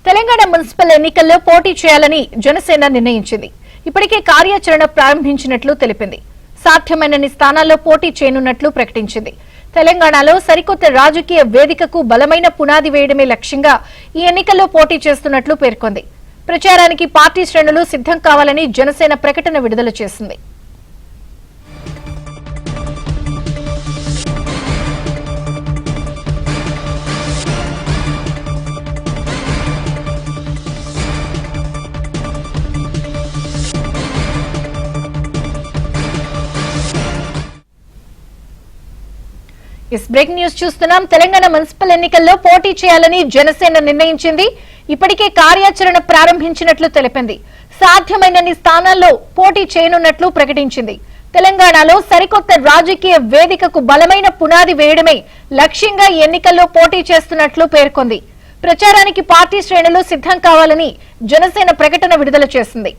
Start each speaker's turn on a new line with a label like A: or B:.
A: Telangana municipal ఎన్నికల్లో పోటీ చేయాలని జనసేన నిర్ణయించింది. ఇప్పటికే కార్యాచరణ ప్రారంభించినట్లు తెలిపింది. సాధ్యమైనన్ని స్థానాల్లో పోటీ చేయనున్నట్లు ప్రకటించింది. తెలంగాణలో సరికొత్త రాజకీయ వేదికకు బలమైన పునాది వేయడమే లక్ష్యంగా ఈ ఎన్నికల్లో పోటీ చేస్తున్నట్లు పేర్కొంది. ప్రచారానికి పార్టీ శ్రేణులు సిద్ధం కావాలని జనసేన ప్రకటన విడుదల చేసింది. బ్రేకింగ్ న్యూస్ చూస్తున్నాం. తెలంగాణ మున్సిపల్ ఎన్నికల్లో పోటీ చేయాలని జనసేన నిర్ణయించింది. ఇప్పటికే కార్యాచరణ ప్రారంభించినట్లు తెలిపింది. సాధ్యమైనన్ని స్థానాల్లో పోటీ చేయనున్నట్లు ప్రకటించింది. తెలంగాణలో సరికొత్త రాజకీయ వేదికకు బలమైన పునాది వేయడమే లక్ష్యంగా ఈ ఎన్నికల్లో పోటీ చేస్తున్నట్లు పేర్కొంది. ప్రచారానికి పార్టీ శ్రేణులు సిద్ధం కావాలని జనసేన ప్రకటన విడుదల చేసింది.